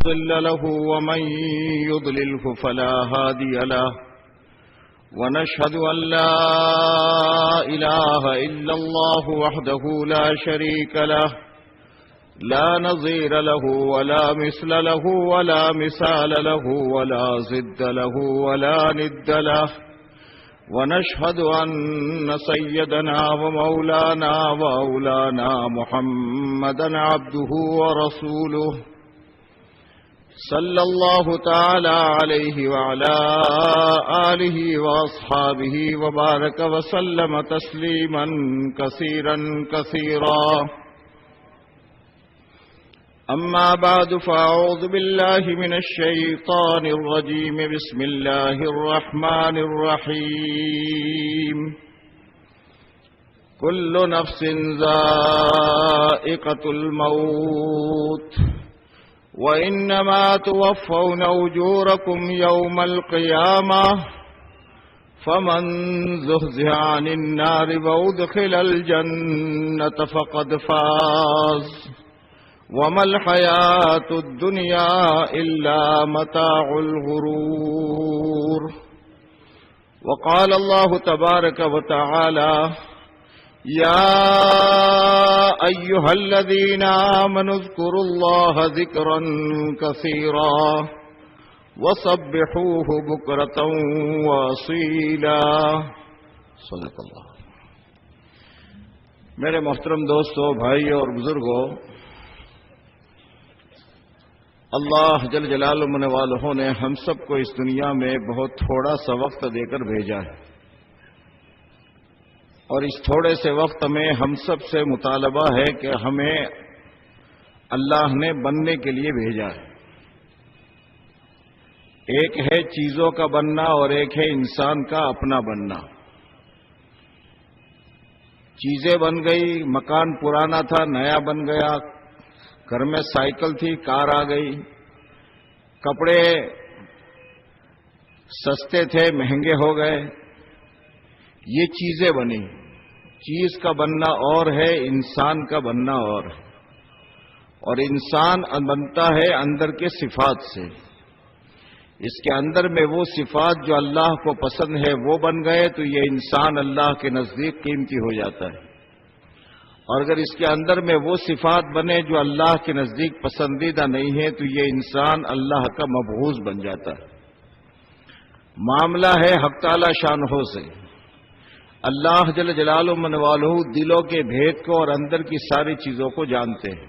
مضل له ومن يضلله فلا هادي له ونشهد أن لا إله إلا الله وحده لا شريك له لا نظير له ولا مثل له ولا مثال له ولا ضد له ولا ند له ونشهد أن سيدنا ومولانا وأولانا محمدا عبده ورسوله صلى الله تعالى عليه وعلى آله وأصحابه وبارك وسلم تسليما كثيرا كثيرا أما بعد فأعوذ بالله من الشيطان الرجيم بسم الله الرحمن الرحيم كل نفس ذائقة الموت وإنما توفون أجوركم يوم القيامة فمن زحزح عن النار وأدخل الجنة فقد فاز وما الحياة الدنيا إلا متاع الغرور وقال الله تبارك وتعالى يا أيها الذين آمنوا اذكروا الله ذكرا كثيرا وسبحوه بكرة وأصيلا صدق اللہ. میرے محترم دوستو، بھائیو اور بزرگوں، اللہ جل جلالہ من والوں نے ہم سب کو اس دنیا میں بہت تھوڑا سا وقت دے کر بھیجا ہے، اور اس تھوڑے سے وقت میں ہم سب سے مطالبہ ہے کہ ہمیں اللہ نے بننے کے لیے بھیجا ہے. ایک ہے چیزوں کا بننا اور ایک ہے انسان کا اپنا بننا. چیزیں بن گئی، مکان پرانا تھا نیا بن گیا، گھر میں سائیکل تھی کار آ گئی، کپڑے سستے تھے مہنگے ہو گئے، یہ چیزیں بنی. چیز کا بننا اور ہے، انسان کا بننا اور ہے. اور انسان بنتا ہے اندر کے صفات سے. اس کے اندر میں وہ صفات جو اللہ کو پسند ہے وہ بن گئے تو یہ انسان اللہ کے نزدیک قیمتی ہو جاتا ہے. اور اگر اس کے اندر میں وہ صفات بنے جو اللہ کے نزدیک پسندیدہ نہیں ہے تو یہ انسان اللہ کا مبغوض بن جاتا ہے. معاملہ ہے حق تعالی شانہ سے. اللہ جل جلالہ من والہ دلوں کے بھید کو اور اندر کی ساری چیزوں کو جانتے ہیں.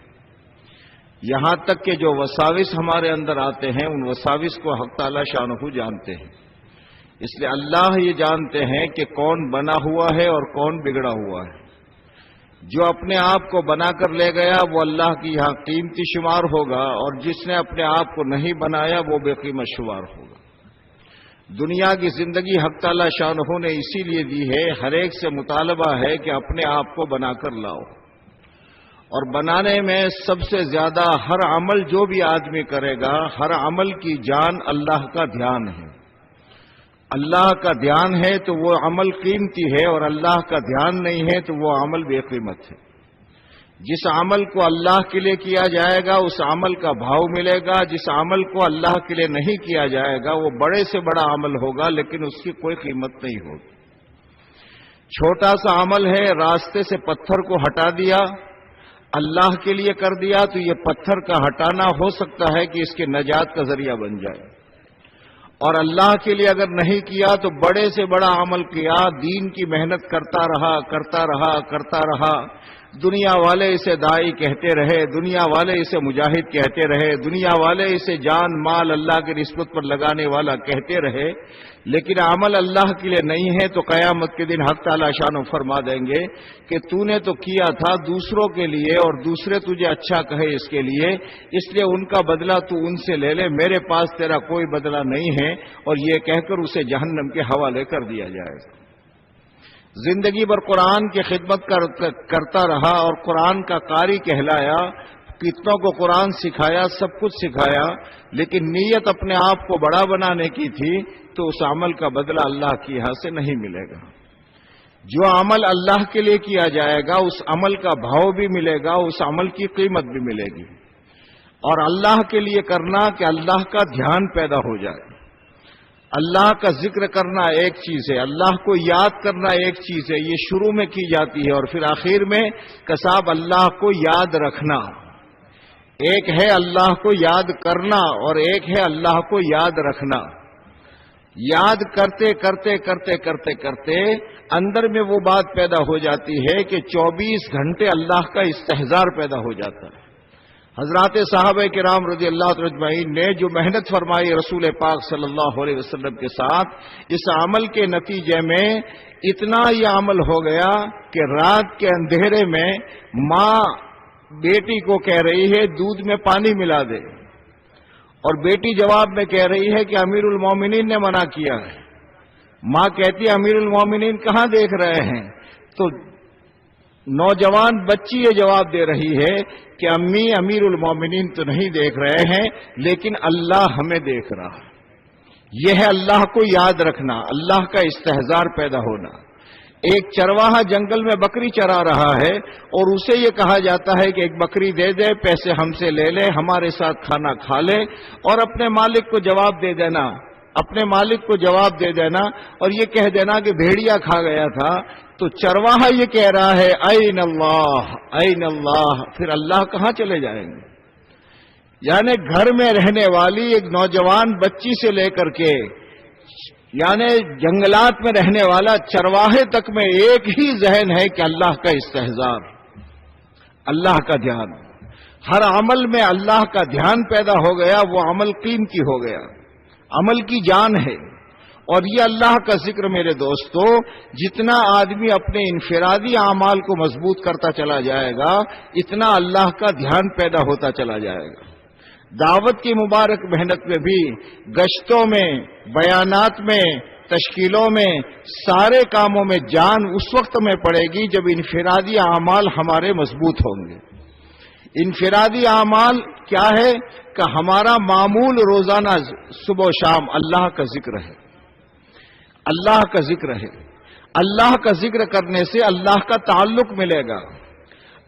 یہاں تک کہ جو وساوس ہمارے اندر آتے ہیں ان وساوس کو حق تعالی شانہ جانتے ہیں. اس لیے اللہ یہ جانتے ہیں کہ کون بنا ہوا ہے اور کون بگڑا ہوا ہے. جو اپنے آپ کو بنا کر لے گیا وہ اللہ کی یہاں قیمتی شمار ہوگا، اور جس نے اپنے آپ کو نہیں بنایا وہ بے قیمت شمار ہوگا. دنیا کی زندگی حق تعالی شانہ نے اسی لیے دی ہے. ہر ایک سے مطالبہ ہے کہ اپنے آپ کو بنا کر لاؤ، اور بنانے میں سب سے زیادہ ہر عمل جو بھی آدمی کرے گا، ہر عمل کی جان اللہ کا دھیان ہے. اللہ کا دھیان ہے تو وہ عمل قیمتی ہے، اور اللہ کا دھیان نہیں ہے تو وہ عمل بے قیمت ہے. جس عمل کو اللہ کے لیے کیا جائے گا اس عمل کا بھاؤ ملے گا. جس عمل کو اللہ کے لیے نہیں کیا جائے گا وہ بڑے سے بڑا عمل ہوگا لیکن اس کی کوئی قیمت نہیں ہوگی. چھوٹا سا عمل ہے، راستے سے پتھر کو ہٹا دیا، اللہ کے لیے کر دیا تو یہ پتھر کا ہٹانا ہو سکتا ہے کہ اس کے نجات کا ذریعہ بن جائے. اور اللہ کے لیے اگر نہیں کیا تو بڑے سے بڑا عمل کیا، دین کی محنت کرتا رہا. دنیا والے اسے داعی کہتے رہے، دنیا والے اسے مجاہد کہتے رہے، دنیا والے اسے جان مال اللہ کی نسبت پر لگانے والا کہتے رہے، لیکن عمل اللہ کے لیے نہیں ہے تو قیامت کے دن حق تعالی شانہ فرما دیں گے کہ تو نے تو کیا تھا دوسروں کے لیے اور دوسرے تجھے اچھا کہے اس کے لیے، اس لیے ان کا بدلہ تو ان سے لے لے، میرے پاس تیرا کوئی بدلہ نہیں ہے. اور یہ کہہ کر اسے جہنم کے حوالے کر دیا جائے گا. زندگی بھر قرآن کی خدمت کرتا رہا اور قرآن کا قاری کہلایا، کتنوں کو قرآن سکھایا، سب کچھ سکھایا، لیکن نیت اپنے آپ کو بڑا بنانے کی تھی تو اس عمل کا بدلہ اللہ کی یہاں سے نہیں ملے گا. جو عمل اللہ کے لیے کیا جائے گا اس عمل کا بھاؤ بھی ملے گا، اس عمل کی قیمت بھی ملے گی. اور اللہ کے لیے کرنا کہ اللہ کا دھیان پیدا ہو جائے. اللہ کا ذکر کرنا ایک چیز ہے، اللہ کو یاد کرنا ایک چیز ہے، یہ شروع میں کی جاتی ہے، اور پھر آخر میں کساب اللہ کو یاد رکھنا. ایک ہے اللہ کو یاد کرنا اور ایک ہے اللہ کو یاد رکھنا. یاد کرتے کرتے کرتے کرتے کرتے اندر میں وہ بات پیدا ہو جاتی ہے کہ 24 گھنٹے اللہ کا استحضار پیدا ہو جاتا ہے. حضرات صحابہ کرام رضی اللہ عنہ اجمعین نے جو محنت فرمائی رسول پاک صلی اللہ علیہ وسلم کے ساتھ، اس عمل کے نتیجے میں اتنا یہ عمل ہو گیا کہ رات کے اندھیرے میں ماں بیٹی کو کہہ رہی ہے دودھ میں پانی ملا دے، اور بیٹی جواب میں کہہ رہی ہے کہ امیر المومنین نے منع کیا ہے. ماں کہتی ہے امیر المومنین کہاں دیکھ رہے ہیں؟ تو نوجوان بچی یہ جواب دے رہی ہے کہ امی امیر المومنین تو نہیں دیکھ رہے ہیں لیکن اللہ ہمیں دیکھ رہا ہے. یہ ہے اللہ کو یاد رکھنا، اللہ کا استحضار پیدا ہونا. ایک چرواہا جنگل میں بکری چرا رہا ہے اور اسے یہ کہا جاتا ہے کہ ایک بکری دے دے، پیسے ہم سے لے لے، ہمارے ساتھ کھانا کھا لے اور اپنے مالک کو جواب دے دینا، اپنے مالک کو جواب دے دینا اور یہ کہہ دینا کہ بھیڑیا کھا گیا تھا. تو چرواہا یہ کہہ رہا ہے این اللہ این اللہ، پھر اللہ کہاں چلے جائیں گے؟ یعنی گھر میں رہنے والی ایک نوجوان بچی سے لے کر کے یعنی جنگلات میں رہنے والا چرواہے تک میں ایک ہی ذہن ہے کہ اللہ کا استحضار، اللہ کا دھیان. ہر عمل میں اللہ کا دھیان پیدا ہو گیا، وہ عمل قیمتی ہو گیا، عمل کی جان ہے. اور یہ اللہ کا ذکر میرے دوستو، جتنا آدمی اپنے انفرادی اعمال کو مضبوط کرتا چلا جائے گا اتنا اللہ کا دھیان پیدا ہوتا چلا جائے گا. دعوت کی مبارک محنت میں بھی، گشتوں میں، بیانات میں، تشکیلوں میں، سارے کاموں میں جان اس وقت میں پڑے گی جب انفرادی اعمال ہمارے مضبوط ہوں گے. انفرادی اعمال کیا ہے کہ ہمارا معمول روزانہ صبح و شام اللہ کا ذکر ہے، اللہ کا ذکر ہے. اللہ کا ذکر کرنے سے اللہ کا تعلق ملے گا.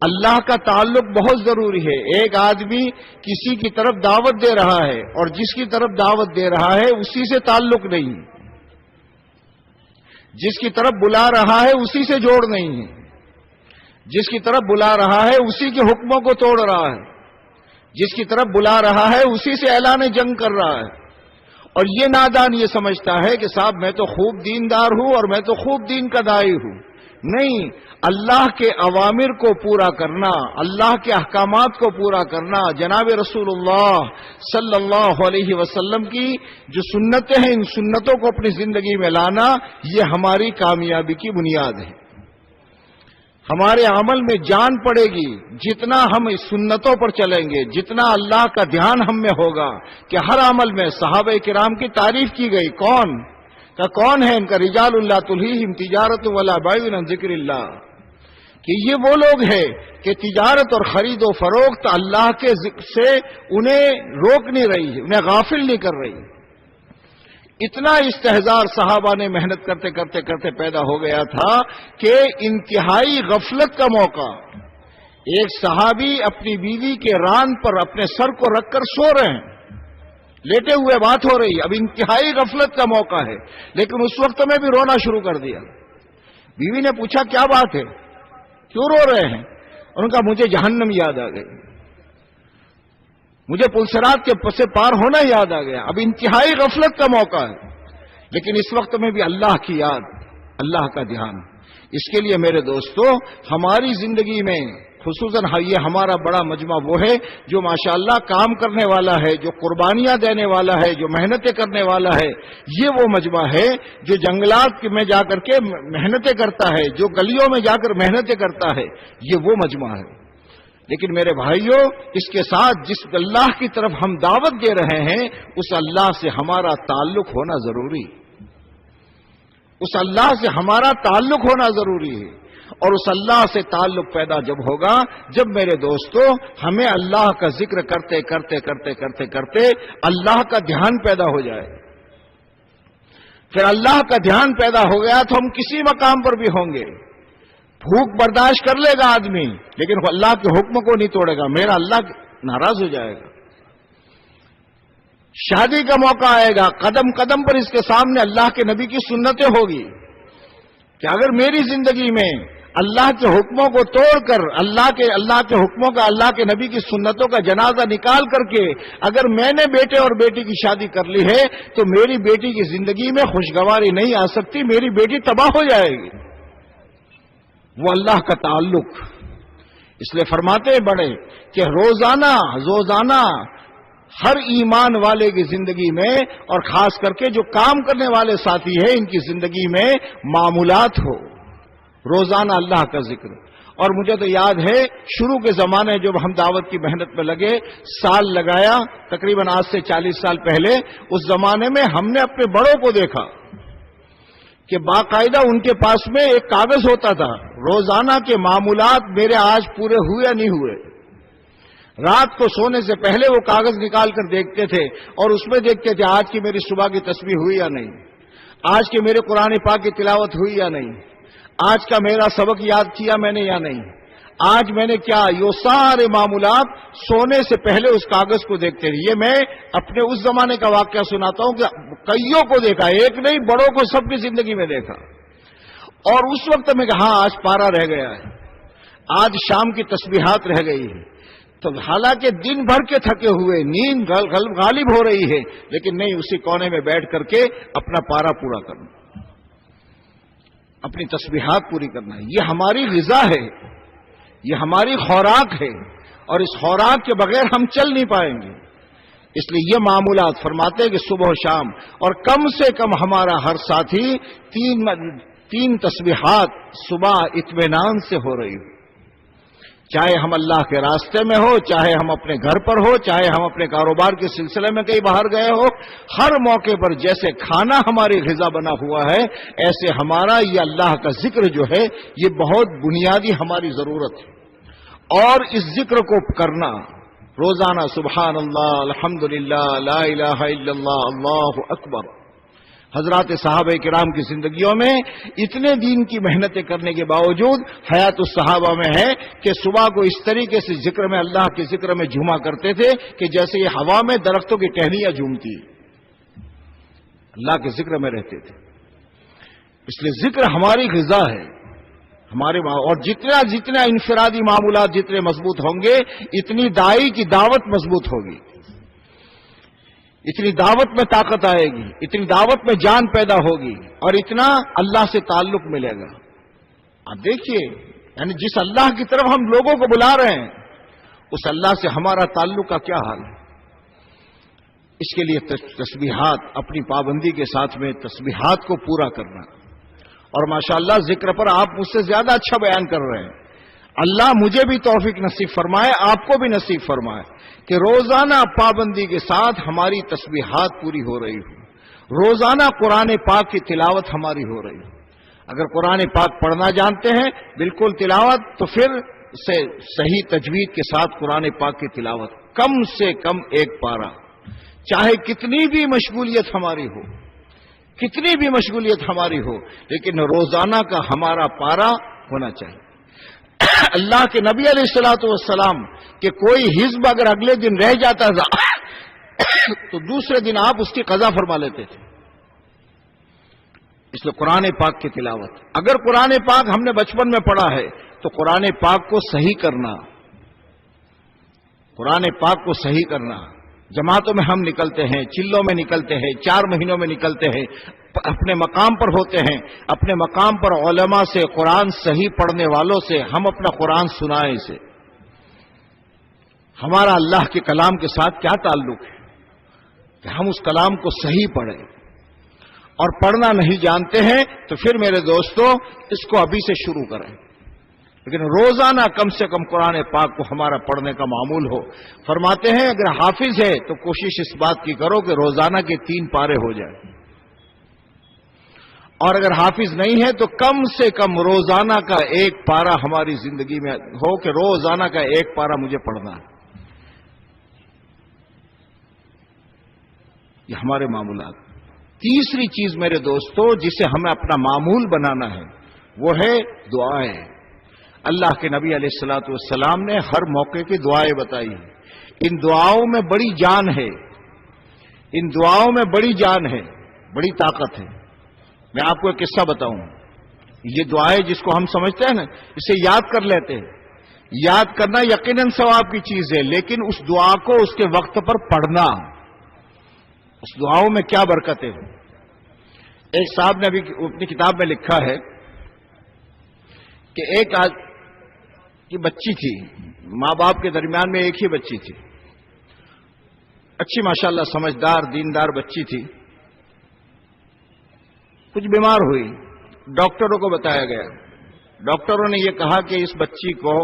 اللہ کا تعلق بہت ضروری ہے. ایک آدمی کسی کی طرف دعوت دے رہا ہے اور جس کی طرف دعوت دے رہا ہے اسی سے تعلق نہیں، جس کی طرف بلا رہا ہے اسی سے جوڑ نہیں ہے، جس کی طرف بلا رہا ہے اسی کے حکموں کو توڑ رہا ہے، جس کی طرف بلا رہا ہے اسی سے اعلان جنگ کر رہا ہے. اور یہ نادان یہ سمجھتا ہے کہ صاحب میں تو خوب دیندار ہوں اور میں تو خوب دین کا داعی ہوں. نہیں، اللہ کے اوامر کو پورا کرنا، اللہ کے احکامات کو پورا کرنا، جناب رسول اللہ صلی اللہ علیہ وسلم کی جو سنتیں ہیں ان سنتوں کو اپنی زندگی میں لانا، یہ ہماری کامیابی کی بنیاد ہے. ہمارے عمل میں جان پڑے گی جتنا ہم اس سنتوں پر چلیں گے، جتنا اللہ کا دھیان ہم میں ہوگا کہ ہر عمل میں صحابہ کرام کی تعریف کی گئی. کون ہے ان کا؟ رجال اللہ تلہیہم تجارت ولا بیع عن ذکر اللہ، کہ یہ وہ لوگ ہیں کہ تجارت اور خرید و فروخت اللہ کے ذکر سے انہیں روک نہیں رہی ہے، انہیں غافل نہیں کر رہی. اتنا استحضار صحابہ نے محنت کرتے کرتے کرتے پیدا ہو گیا تھا کہ انتہائی غفلت کا موقع، ایک صحابی اپنی بیوی کے ران پر اپنے سر کو رکھ کر سو رہے ہیں، لیٹے ہوئے بات ہو رہی ہے، اب انتہائی غفلت کا موقع ہے، لیکن اس وقت میں بھی رونا شروع کر دیا. بیوی نے پوچھا کیا بات ہے، کیوں رو رہے ہیں؟ ان کا مجھے جہنم یاد آ گئی، مجھے پلسرات کے پس پار ہونا یاد آ گیا. اب انتہائی غفلت کا موقع ہے، لیکن اس وقت میں بھی اللہ کی یاد، اللہ کا دھیان. اس کے لیے میرے دوستو ہماری زندگی میں خصوصاً یہ ہمارا بڑا مجمع وہ ہے جو ماشاءاللہ کام کرنے والا ہے، جو قربانیاں دینے والا ہے، جو محنتیں کرنے والا ہے. یہ وہ مجمع ہے جو جنگلات میں جا کر کے محنتیں کرتا ہے، جو گلیوں میں جا کر محنتیں کرتا ہے. یہ وہ مجمع ہے. لیکن میرے بھائیوں، اس کے ساتھ جس اللہ کی طرف ہم دعوت دے رہے ہیں اس اللہ سے ہمارا تعلق ہونا ضروری، اس اللہ سے ہمارا تعلق ہونا ضروری ہے. اور اس اللہ سے تعلق پیدا جب ہوگا جب میرے دوستو ہمیں اللہ کا ذکر کرتے کرتے کرتے کرتے کرتے اللہ کا دھیان پیدا ہو جائے. پھر اللہ کا دھیان پیدا ہو گیا تو ہم کسی مقام پر بھی ہوں گے. بھوک برداشت کر لے گا آدمی لیکن اللہ کے حکم کو نہیں توڑے گا، میرا اللہ ناراض ہو جائے گا. شادی کا موقع آئے گا، قدم قدم پر اس کے سامنے اللہ کے نبی کی سنتیں ہوگی کہ اگر میری زندگی میں اللہ کے حکموں کو توڑ کر اللہ کے حکموں کا، اللہ کے نبی کی سنتوں کا جنازہ نکال کر کے اگر میں نے بیٹے اور بیٹی کی شادی کر لی ہے تو میری بیٹی کی زندگی میں خوشگواری نہیں آ سکتی، میری بیٹی تباہ ہو جائے گی۔ وہ اللہ کا تعلق، اس لیے فرماتے ہیں بڑے کہ روزانہ ہر ایمان والے کی زندگی میں، اور خاص کر کے جو کام کرنے والے ساتھی ہیں ان کی زندگی میں معمولات ہو، روزانہ اللہ کا ذکر۔ اور مجھے تو یاد ہے شروع کے زمانے جب ہم دعوت کی محنت میں لگے، سال لگایا تقریباً آج سے 40 سال پہلے، اس زمانے میں ہم نے اپنے بڑوں کو دیکھا کہ باقاعدہ ان کے پاس میں ایک کاغذ ہوتا تھا، روزانہ کے معمولات میرے آج پورے ہوئے یا نہیں ہوئے۔ رات کو سونے سے پہلے وہ کاغذ نکال کر دیکھتے تھے اور اس میں دیکھتے تھے آج کی میری صبح کی تسبیح ہوئی یا نہیں، آج کے میرے قرآن پاک کی تلاوت ہوئی یا نہیں، آج کا میرا سبق یاد کیا میں نے یا نہیں، آج میں نے کیا، یہ سارے معمولات سونے سے پہلے اس کاغذ کو دیکھتے تھے۔ یہ میں اپنے اس زمانے کا واقعہ سناتا ہوں کہ کئیوں کو دیکھا، ایک نہیں بڑوں کو سب کی زندگی میں دیکھا۔ اور اس وقت میں کہا آج پارا رہ گیا ہے، آج شام کی تسبیحات رہ گئی ہے، تو حالانکہ دن بھر کے تھکے ہوئے، نیند غالب ہو رہی ہے، لیکن نہیں، اسی کونے میں بیٹھ کر کے اپنا پارا پورا کرنا، اپنی تسبیحات پوری کرنا ہے۔ یہ ہماری غذا ہے، یہ ہماری خوراک ہے، اور اس خوراک کے بغیر ہم چل نہیں پائیں گے۔ اس لیے یہ معمولات فرماتے ہیں کہ صبح و شام، اور کم سے کم ہمارا ہر ساتھی تین تسبیحات صبح اطمینان سے ہو رہی ہو، چاہے ہم اللہ کے راستے میں ہو، چاہے ہم اپنے گھر پر ہو، چاہے ہم اپنے کاروبار کے سلسلے میں کہیں باہر گئے ہو، ہر موقع پر جیسے کھانا ہماری غذا بنا ہوا ہے، ایسے ہمارا یہ اللہ کا ذکر جو ہے یہ بہت بنیادی ہماری ضرورت ہے۔ اور اس ذکر کو کرنا روزانہ، سبحان اللہ، الحمدللہ، لا الہ الا اللہ، اللہ اکبر۔ حضرات صحابہ کرام کی زندگیوں میں اتنے دین کی محنتیں کرنے کے باوجود حیات الصحابہ میں ہے کہ صبح کو اس طریقے سے ذکر میں، اللہ کے ذکر میں جھوما کرتے تھے کہ جیسے یہ ہوا میں درختوں کی ٹہنیاں جھومتی، اللہ کے ذکر میں رہتے تھے۔ اس لیے ذکر ہماری غذا ہے، اور جتنا انفرادی معمولات جتنے مضبوط ہوں گے، اتنی داعی کی دعوت مضبوط ہوگی، اتنی دعوت میں طاقت آئے گی، اتنی دعوت میں جان پیدا ہوگی، اور اتنا اللہ سے تعلق ملے گا۔ آپ دیکھیے، یعنی جس اللہ کی طرف ہم لوگوں کو بلا رہے ہیں اس اللہ سے ہمارا تعلق کا کیا حال ہے۔ اس کے لیے تسبیحات، اپنی پابندی کے ساتھ میں تسبیحات کو پورا کرنا، اور ماشاءاللہ ذکر پر آپ مجھ سے زیادہ اچھا بیان کر رہے ہیں۔ اللہ مجھے بھی توفیق نصیب فرمائے، آپ کو بھی نصیب فرمائے کہ روزانہ پابندی کے ساتھ ہماری تسبیحات پوری ہو رہی ہو، روزانہ قرآن پاک کی تلاوت ہماری ہو رہی ہو۔ اگر قرآن پاک پڑھنا جانتے ہیں بالکل تلاوت، تو پھر سے صحیح تجوید کے ساتھ قرآن پاک کی تلاوت، کم سے کم ایک پارہ، چاہے کتنی بھی مشغولیت ہماری ہو، کتنی بھی مشغولیت ہماری ہو، لیکن روزانہ کا ہمارا پارہ ہونا چاہیے۔ اللہ کے نبی علیہ الصلوۃ والسلام کہ کوئی حزب اگر اگلے دن رہ جاتا تھا تو دوسرے دن آپ اس کی قضا فرما لیتے تھے۔ اس لیے قرآن پاک کی تلاوت، اگر قرآن پاک ہم نے بچپن میں پڑھا ہے تو قرآن پاک کو صحیح کرنا، قرآن پاک کو صحیح کرنا۔ جماعتوں میں ہم نکلتے ہیں، چلوں میں نکلتے ہیں، 4 مہینوں میں نکلتے ہیں، اپنے مقام پر ہوتے ہیں، اپنے مقام پر علماء سے، قرآن صحیح پڑھنے والوں سے ہم اپنا قرآن سنائیں اسے۔ ہمارا اللہ کے کلام کے ساتھ کیا تعلق ہے کہ ہم اس کلام کو صحیح پڑھیں، اور پڑھنا نہیں جانتے ہیں تو پھر میرے دوستو اس کو ابھی سے شروع کریں، لیکن روزانہ کم سے کم قرآن پاک کو ہمارا پڑھنے کا معمول ہو۔ فرماتے ہیں اگر حافظ ہے تو کوشش اس بات کی کرو کہ روزانہ کے 3 پارے ہو جائیں، اور اگر حافظ نہیں ہے تو کم سے کم روزانہ کا 1 پارہ ہماری زندگی میں ہو کہ روزانہ کا 1 پارہ مجھے پڑھنا ہے۔ یہ ہمارے معمولات۔ تیسری چیز میرے دوستو جسے ہمیں اپنا معمول بنانا ہے وہ ہے دعائیں۔ اللہ کے نبی علیہ الصلوۃ والسلام نے ہر موقع کی دعائیں بتائی ہیں، ان دعاؤں میں بڑی جان ہے۔ ان دعاؤں میں بڑی جان ہے، بڑی طاقت ہے. میں آپ کو ایک قصہ بتاؤں. یہ دعائیں جس کو ہم سمجھتے ہیں نا، اسے یاد کر لیتے ہیں. یاد کرنا یقیناً ثواب کی چیز ہے، لیکن اس دعا کو اس کے وقت پر پڑھنا، اس دعاؤں میں کیا برکتیں. ایک صاحب نے ابھی اپنی کتاب میں لکھا ہے کہ ایک کی بچی تھی، ماں باپ کے درمیان میں ایک ہی بچی تھی، اچھی ماشاءاللہ سمجھدار دیندار بچی تھی. کچھ بیمار ہوئی، ڈاکٹروں کو بتایا گیا. ڈاکٹروں نے یہ کہا کہ اس بچی کو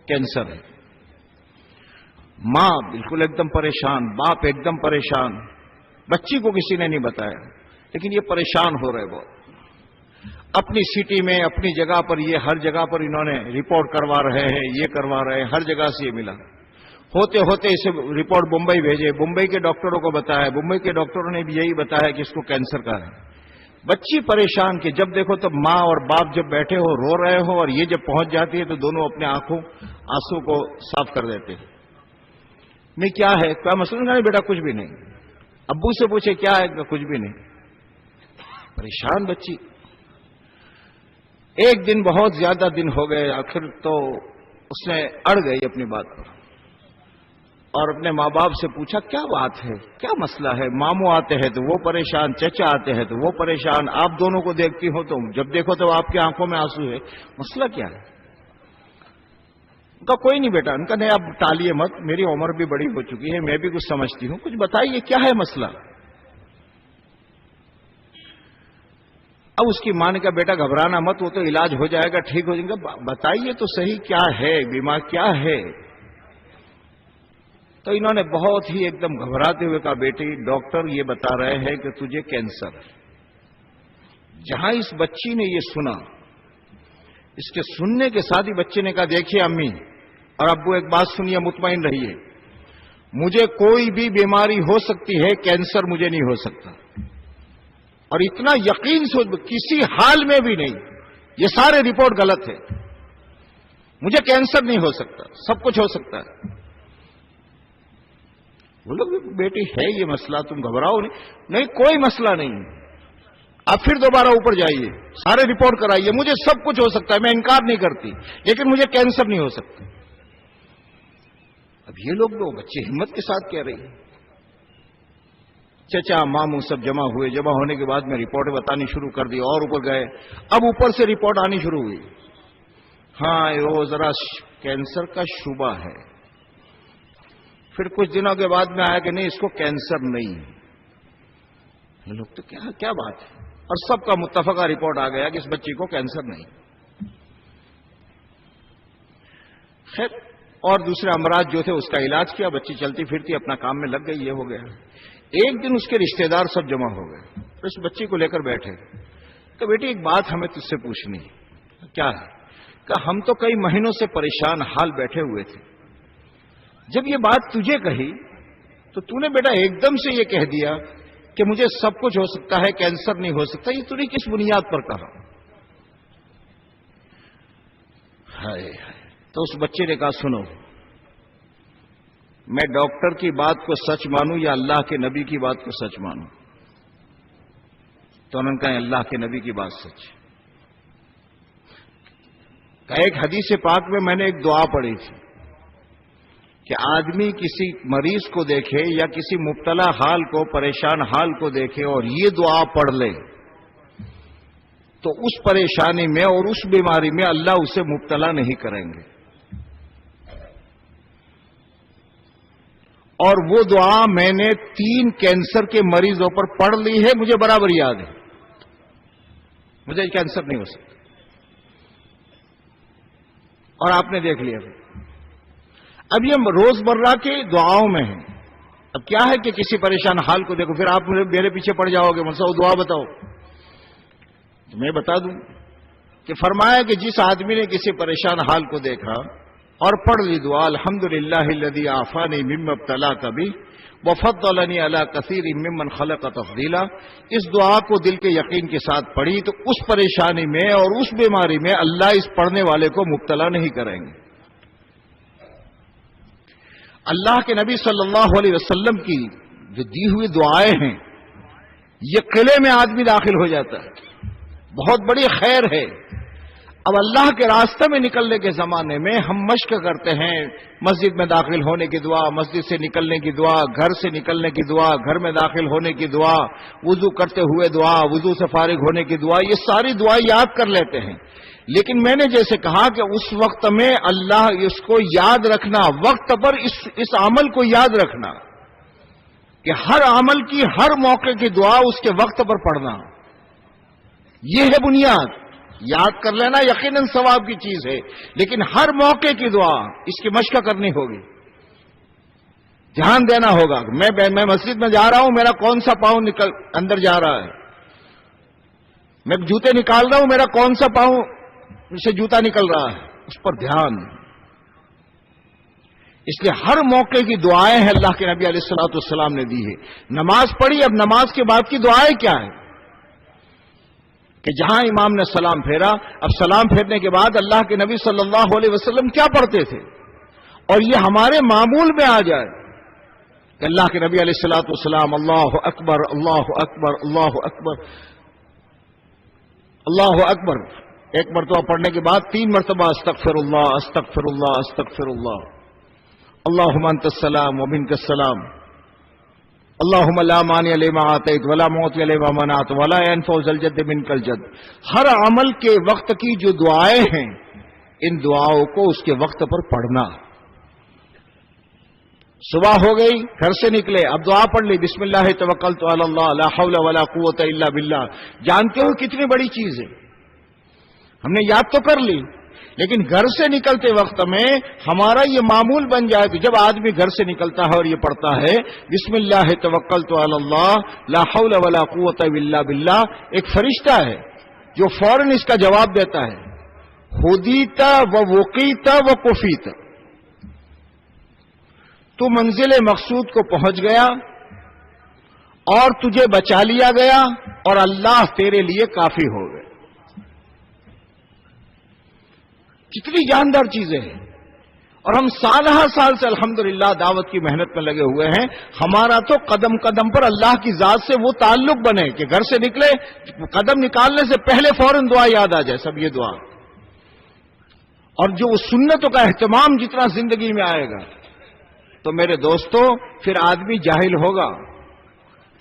کینسر ہے. ماں بالکل ایک دم پریشان، باپ ایک دم پریشان. بچی کو کسی نے نہیں بتایا، لیکن یہ پریشان ہو رہے بہت. اپنی سٹی میں اپنی جگہ پر، یہ ہر جگہ پر انہوں نے رپورٹ کروا رہے ہیں، یہ کروا رہے ہیں، ہر جگہ سے یہ ملا. ہوتے ہوتے اسے رپورٹ بمبئی بھیجے، بمبئی کے ڈاکٹروں کو بتایا، بمبئی کے ڈاکٹروں نے بھی یہی بتایا کہ اس کو کینسر کا ہے. بچی پریشان کہ جب دیکھو تب ماں اور باپ جب بیٹھے ہو رو رہے ہو، اور یہ جب پہنچ جاتی ہے تو دونوں اپنے آنسو کو صاف کر دیتے. میں کیا ہے، کیا مسئلہ نہیں بیٹا؟ کچھ بھی نہیں. ابو سے پوچھے کیا ہے؟ کچھ بھی نہیں. پریشان بچی. ایک دن بہت زیادہ دن ہو گئے، آخر تو اس نے اڑ گئی اپنی بات پر اور اپنے ماں باپ سے پوچھا کیا بات ہے، کیا مسئلہ ہے؟ ماموں آتے ہیں تو وہ پریشان، چچا آتے ہیں تو وہ پریشان، آپ دونوں کو دیکھتی ہو تو جب دیکھو تو آپ کی آنکھوں میں آنسو ہے، مسئلہ کیا ہے؟ ان کا کوئی نہیں بیٹا. ان کا نہیں، اب ٹالیے مت، میری عمر بھی بڑی ہو چکی ہے، میں بھی کچھ سمجھتی ہوں، کچھ بتائیے کیا ہے مسئلہ. اب اس کی ماں نے کہا بیٹا گھبرانا مت، وہ تو علاج ہو جائے گا، ٹھیک ہو جائے گا، بتائیے تو صحیح کیا ہے، بیمار کیا ہے. تو انہوں نے بہت ہی ایک دم گھبراتے ہوئے کہا بیٹی ڈاکٹر یہ بتا رہے ہیں کہ تجھے کینسر ہے. جہاں اس بچی نے یہ سنا، اس کے سننے کے ساتھ ہی بچے نے کہا دیکھیے امی اور ابو ایک بات سنیے، مطمئن رہیے، مجھے کوئی بھی بیماری ہو سکتی ہے، کینسر مجھے نہیں ہو سکتا. اور اتنا یقین سے کسی حال میں بھی نہیں، یہ سارے رپورٹ غلط ہے، مجھے کینسر نہیں ہو سکتا، سب کچھ ہو سکتا ہے. بولو بیٹی ہے یہ مسئلہ، تم گھبراؤ نہیں، کوئی مسئلہ نہیں. آپ پھر دوبارہ اوپر جائیے، سارے رپورٹ کرائیے، مجھے سب کچھ ہو سکتا ہے، میں انکار نہیں کرتی، لیکن مجھے کینسر نہیں ہو سکتا. اب یہ لوگ بچے ہمت کے ساتھ کہہ رہی ہیں. چچا ماموں سب جمع ہوئے، جمع ہونے کے بعد میں رپورٹ بتانی شروع کر دی، اور اوپر گئے. اب اوپر سے رپورٹ آنی شروع ہوئی، ہاں وہ ذرا کینسر کا شبہ ہے. پھر کچھ دنوں کے بعد میں آیا کہ نہیں اس کو کینسر نہیں. یہ لوگ تو کیا بات ہے، اور سب کا متفقہ رپورٹ آ گیا کہ اس بچی کو کینسر نہیں. خیر اور دوسرے امراض جو تھے اس کا علاج کیا، بچی چلتی پھرتی اپنا کام میں لگ گئی، یہ ہو گیا. ایک دن اس کے رشتہ دار سب جمع ہو گئے، اس بچی کو لے کر بیٹھے کہ بیٹی ایک بات ہمیں تجھ سے پوچھنی ہے. کیا ہے؟ کہ ہم تو کئی مہینوں سے پریشان حال بیٹھے ہوئے تھے، جب یہ بات تجھے کہی تو تو نے بیٹا ایک دم سے یہ کہہ دیا کہ مجھے سب کچھ ہو سکتا ہے، کینسر نہیں ہو سکتا. یہ تو نے کس بنیاد پر کہا؟ ہائے تو اس بچے نے کہا سنو، میں ڈاکٹر کی بات کو سچ مانوں یا اللہ کے نبی کی بات کو سچ مانوں؟ تو انہوں نے کہا اللہ کے نبی کی بات سچ. کہ ایک حدیث پاک میں نے ایک دعا پڑھی تھی کہ آدمی کسی مریض کو دیکھے یا کسی مبتلا حال کو، پریشان حال کو دیکھے اور یہ دعا پڑھ لے تو اس پریشانی میں اور اس بیماری میں اللہ اسے مبتلا نہیں کریں گے. اور وہ دعا میں نے 3 کینسر کے مریضوں پر پڑھ لی ہے، مجھے برابر یاد ہے، مجھے کینسر نہیں ہو سکتا. اور آپ نے دیکھ لیا. اب یہ روزمرہ کی دعاؤں میں ہے. اب کیا ہے کہ کسی پریشان حال کو دیکھو، پھر آپ میرے پیچھے پڑ جاؤ گے، مسئلہ دعا بتاؤ. میں بتا دوں کہ فرمایا کہ جس آدمی نے کسی پریشان حال کو دیکھا اور پڑھ لی دعا الحمدللہ الذی عافانی مما ابتلاک بہ وفضلنی علی کثیر ممن خلق تفضیلا، اس دعا کو دل کے یقین کے ساتھ پڑھی تو اس پریشانی میں اور اس بیماری میں اللہ اس پڑھنے والے کو مبتلا نہیں کریں گے. اللہ کے نبی صلی اللہ علیہ وسلم کی جو دی ہوئی دعائیں ہیں، یہ قلعے میں آدمی داخل ہو جاتا ہے، بہت بڑی خیر ہے۔ اب اللہ کے راستے میں نکلنے کے زمانے میں ہم مشق کرتے ہیں، مسجد میں داخل ہونے کی دعا، مسجد سے نکلنے کی دعا، گھر سے نکلنے کی دعا، گھر میں داخل ہونے کی دعا، وضو کرتے ہوئے دعا، وضو سے فارغ ہونے کی دعا، یہ ساری دعائیں یاد کر لیتے ہیں۔ لیکن میں نے جیسے کہا کہ اس وقت میں اللہ اس کو یاد رکھنا، وقت پر اس عمل کو یاد رکھنا کہ ہر عمل کی، ہر موقع کی دعا اس کے وقت پر پڑھنا، یہ ہے بنیاد۔ یاد کر لینا یقیناً ثواب کی چیز ہے، لیکن ہر موقع کی دعا اس کی مشق کرنی ہوگی، دھیان دینا ہوگا۔ میں مسجد میں جا رہا ہوں، میرا کون سا پاؤں اندر جا رہا ہے، میں جوتے نکال رہا ہوں، میرا کون سا پاؤں سے جوتا نکل رہا ہے، اس پر دھیان۔ اس لیے ہر موقع کی دعائیں ہیں اللہ کے نبی علیہ الصلوۃ والسلام نے دی ہے۔ نماز پڑھی، اب نماز کے بعد کی دعائیں کیا ہیں کہ جہاں امام نے سلام پھیرا، اب سلام پھیرنے کے بعد اللہ کے نبی صلی اللہ علیہ وسلم کیا پڑھتے تھے، اور یہ ہمارے معمول میں آ جائے کہ اللہ کے نبی علیہ الصلوۃ والسلام اللہ اکبر اللہ اکبر اللہ اکبر اللہ اکبر، ایک مرتبہ پڑھنے کے بعد 3 مرتبہ استغفر اللہ استغفر اللہ استغفر اللہ، اللہم انت السلام و منک السلام، اللہم لا مانع لما اعطیت ولا معطی لما منعت ولا ينفع ذا الجد منک الجد۔ ہر عمل کے وقت کی جو دعائیں ہیں، ان دعاؤں کو اس کے وقت پر پڑھنا۔ صبح ہو گئی، گھر سے نکلے، اب دعا پڑھ لی، بسم اللہ توکلت علی اللہ لا حول ولا قوت الا باللہ۔ جانتے ہو کتنی بڑی چیز ہے، ہم نے یاد تو کر لی، لیکن گھر سے نکلتے وقت میں ہمارا یہ معمول بن جائے کہ جب آدمی گھر سے نکلتا ہے اور یہ پڑھتا ہے بسم اللہ توکلت علی اللہ لا حول ولا قوت الا باللہ، ایک فرشتہ ہے جو فوراً اس کا جواب دیتا ہے، ہدیت و وقیت و کفیت، تو منزل مقصود کو پہنچ گیا اور تجھے بچا لیا گیا اور اللہ تیرے لیے کافی ہو گئے۔ کتنی جاندار چیزیں ہیں، اور ہم سال ہر سال سے الحمدللہ دعوت کی محنت میں لگے ہوئے ہیں۔ ہمارا تو قدم قدم پر اللہ کی ذات سے وہ تعلق بنے کہ گھر سے نکلے، قدم نکالنے سے پہلے فوراً دعا یاد آ جائے، سب یہ دعا، اور جو سنتوں کا اہتمام جتنا زندگی میں آئے گا تو میرے دوستو پھر آدمی جاہل ہوگا،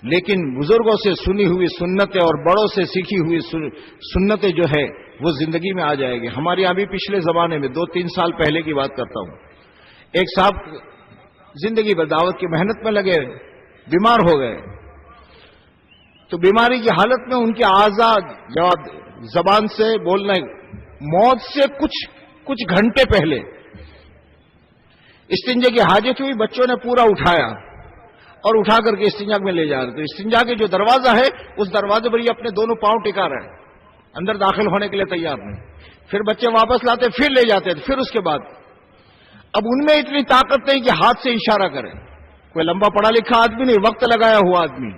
لیکن بزرگوں سے سنی ہوئی سنتیں اور بڑوں سے سیکھی ہوئی سنتیں جو ہے وہ زندگی میں آ جائے گی۔ ہمارے یہاں بھی پچھلے زمانے میں 2-3 سال پہلے کی بات کرتا ہوں، ایک صاحب زندگی بھر دعوت کی محنت میں لگے، بیمار ہو گئے، تو بیماری کی حالت میں ان کے اعضاء زبان سے بولنا، موت سے کچھ گھنٹے پہلے استنجا کی حاجت ہوئی، بچوں نے پورا اٹھایا اور اٹھا کر کے استنجا میں لے جا رہے، تو استنجا کے جو دروازہ ہے اس دروازے پر یہ اپنے دونوں پاؤں ٹکا رہے ہیں، اندر داخل ہونے کے لیے تیار نہیں۔ پھر بچے واپس لاتے، پھر لے جاتے، پھر اس کے بعد اب ان میں اتنی طاقت نہیں کہ ہاتھ سے اشارہ کرے، کوئی لمبا پڑھا لکھا آدمی نہیں، وقت لگایا ہوا آدمی۔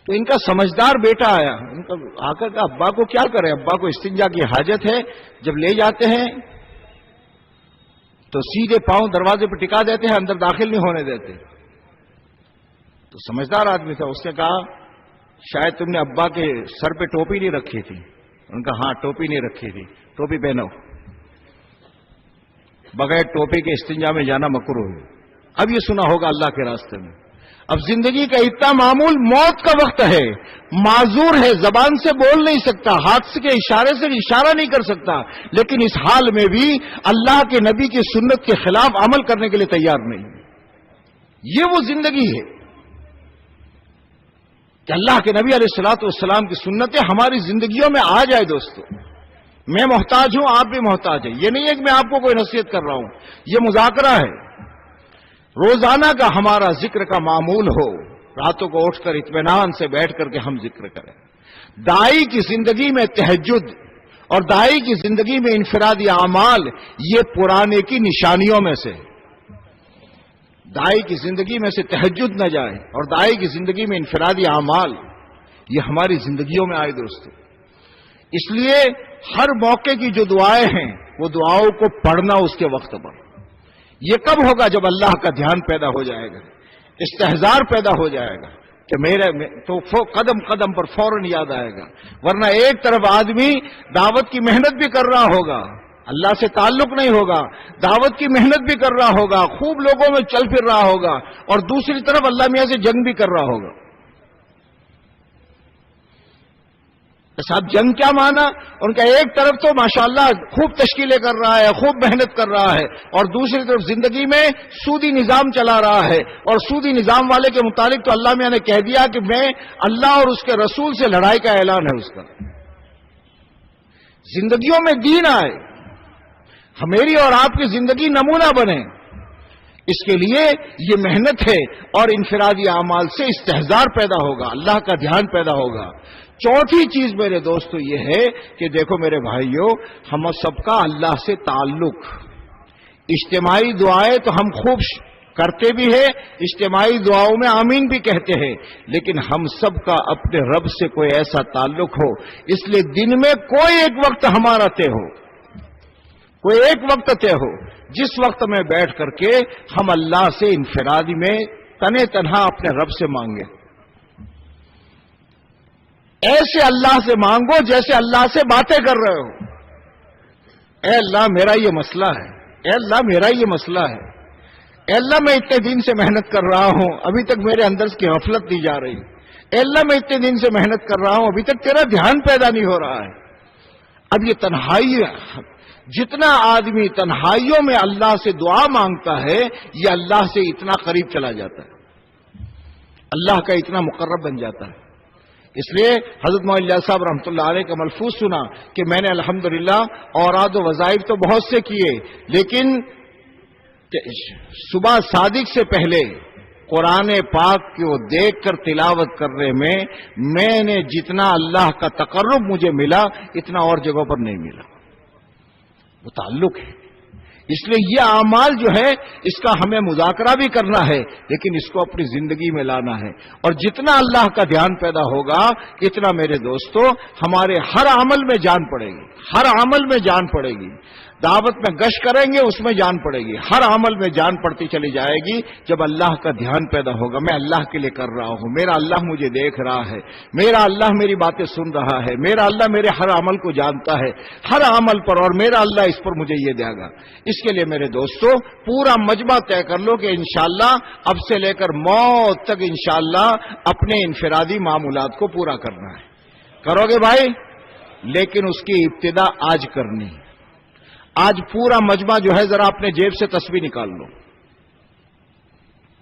تو ان کا سمجھدار بیٹا آیا، ان کا آ کر کہا ابا کو کیا کرے، ابا کو استنجا کی حاجت ہے، جب لے جاتے ہیں تو سیدھے پاؤں دروازے پہ ٹکا دیتے ہیں، اندر داخل نہیں ہونے دیتے۔ تو سمجھدار آدمی تھا، اس نے کہا شاید تم نے ابا کے سر پہ ٹوپی نہیں رکھی تھی۔ ان کا ہاں ٹوپی نہیں رکھی تھی، ٹوپی پہنو، بغیر ٹوپی کے استنجا میں جانا مکروہ ہے۔ اب یہ سنا ہوگا اللہ کے راستے میں۔ اب زندگی کا اتنا معمول، موت کا وقت ہے، معذور ہے، زبان سے بول نہیں سکتا، ہاتھ کے اشارے سے اشارہ نہیں کر سکتا، لیکن اس حال میں بھی اللہ کے نبی کی سنت کے خلاف عمل کرنے کے لیے تیار نہیں۔ یہ وہ زندگی ہے کہ اللہ کے نبی علیہ الصلوۃ والسلام کی سنتیں ہماری زندگیوں میں آ جائے۔ دوستو میں محتاج ہوں، آپ بھی محتاج ہیں، یہ نہیں ہے کہ میں آپ کو کوئی نصیحت کر رہا ہوں، یہ مذاکرہ ہے۔ روزانہ کا ہمارا ذکر کا معمول ہو، راتوں کو اٹھ کر اطمینان سے بیٹھ کر کے ہم ذکر کریں۔ داعی کی زندگی میں تہجد اور داعی کی زندگی میں انفرادی اعمال یہ پرانے کی نشانیوں میں سے، داعی کی زندگی میں سے تہجد نہ جائے اور داعی کی زندگی میں انفرادی اعمال یہ ہماری زندگیوں میں آئے۔ دوستو اس لیے ہر موقع کی جو دعائیں ہیں وہ دعاؤں کو پڑھنا اس کے وقت پر۔ یہ کب ہوگا؟ جب اللہ کا دھیان پیدا ہو جائے گا۔ استحضار پیدا ہو جائے گا کہ میرے تو قدم قدم پر فوراً یاد آئے گا. ورنہ ایک طرف آدمی دعوت کی محنت بھی کر رہا ہوگا, اللہ سے تعلق نہیں ہوگا, دعوت کی محنت بھی کر رہا ہوگا, خوب لوگوں میں چل پھر رہا ہوگا, اور دوسری طرف اللہ میاں سے جنگ بھی کر رہا ہوگا. صاحب جنگ کیا مانا؟ ان کا ایک طرف تو ماشاءاللہ خوب تشکیلیں کر رہا ہے, خوب محنت کر رہا ہے, اور دوسری طرف زندگی میں سودی نظام چلا رہا ہے, اور سودی نظام والے کے متعلق تو اللہ میاں نے کہہ دیا کہ میں اللہ اور اس کے رسول سے لڑائی کا اعلان ہے اس کا. زندگیوں میں دین آئے, ہماری اور آپ کی زندگی نمونہ بنے, اس کے لیے یہ محنت ہے, اور انفرادی اعمال سے استحضار پیدا ہوگا, اللہ کا دھیان پیدا ہوگا. چوتھی چیز میرے دوستو یہ ہے کہ دیکھو میرے بھائیوں, ہم سب کا اللہ سے تعلق, اجتماعی دعائیں تو ہم خوب کرتے بھی ہیں, اجتماعی دعاؤں میں آمین بھی کہتے ہیں, لیکن ہم سب کا اپنے رب سے کوئی ایسا تعلق ہو, اس لیے دن میں کوئی ایک وقت ہمارا طے ہو, کوئی ایک وقت طے ہو جس وقت میں بیٹھ کر کے ہم اللہ سے انفرادی میں تنے تنہا اپنے رب سے مانگے. ایسے اللہ سے مانگو جیسے اللہ سے باتیں کر رہے ہو. اے اللہ میرا یہ مسئلہ ہے, اے اللہ میرا یہ مسئلہ ہے, اے اللہ میں اتنے دن سے محنت کر رہا ہوں, ابھی تک میرے اندر کی غفلت دی جا رہی, اے اللہ میں اتنے دن سے محنت کر رہا ہوں, ابھی تک تیرا دھیان پیدا نہیں ہو رہا ہے. اب یہ تنہائی, جتنا آدمی تنہائیوں میں اللہ سے دعا مانگتا ہے یہ اللہ سے اتنا قریب چلا جاتا ہے, اللہ کا اتنا مقرب بن جاتا ہے. اس لیے حضرت مولانا صاحب رحمۃ اللہ علیہ کا ملفوظ سنا کہ میں نے الحمدللہ اوراد و وظائف تو بہت سے کیے, لیکن صبح صادق سے پہلے قرآن پاک کو دیکھ کر تلاوت کرنے میں نے جتنا اللہ کا تقرب مجھے ملا اتنا اور جگہوں پر نہیں ملا. وہ تعلق ہے. اس لیے یہ اعمال جو ہے اس کا ہمیں مذاکرہ بھی کرنا ہے, لیکن اس کو اپنی زندگی میں لانا ہے, اور جتنا اللہ کا دھیان پیدا ہوگا اتنا میرے دوستو ہمارے ہر عمل میں جان پڑے گی, ہر عمل میں جان پڑے گی. دعوت میں گشت کریں گے اس میں جان پڑے گی, ہر عمل میں جان پڑتی چلی جائے گی جب اللہ کا دھیان پیدا ہوگا. میں اللہ کے لیے کر رہا ہوں, میرا اللہ مجھے دیکھ رہا ہے, میرا اللہ میری باتیں سن رہا ہے, میرا اللہ میرے ہر عمل کو جانتا ہے, ہر عمل پر, اور میرا اللہ اس پر مجھے یہ دے گا. اس کے لیے میرے دوستو پورا مجمع طے کر لو کہ انشاءاللہ اب سے لے کر موت تک انشاءاللہ اپنے انفرادی معمولات کو پورا کرنا ہے. کرو گے بھائی؟ لیکن اس کی ابتدا آج کرنی. آج پورا مجمع جو ہے ذرا اپنے جیب سے تسبیح نکال لو.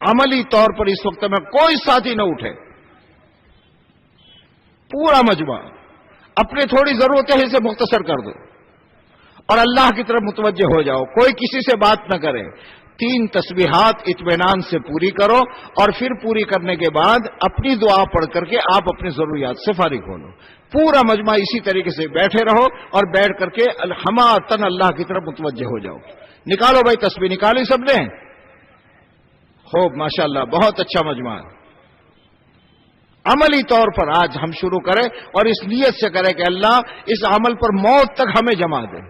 عملی طور پر اس وقت میں کوئی ساتھی نہ اٹھے, پورا مجمع اپنے تھوڑی ضرورتیں اسے مختصر کر دو اور اللہ کی طرف متوجہ ہو جاؤ. کوئی کسی سے بات نہ کرے. 3 تسبیحات اطمینان سے پوری کرو, اور پھر پوری کرنے کے بعد اپنی دعا پڑھ کر کے آپ اپنی ضروریات سے فارغ ہو لو. پورا مجمع اسی طریقے سے بیٹھے رہو, اور بیٹھ کر کے الحماتن اللہ کی طرف متوجہ ہو جاؤ. نکالو بھائی تسبیح, نکالی سب نے؟ خوب, ماشاءاللہ, بہت اچھا مجمع ہے. عملی طور پر آج ہم شروع کریں اور اس نیت سے کریں کہ اللہ اس عمل پر موت تک ہمیں جما دے.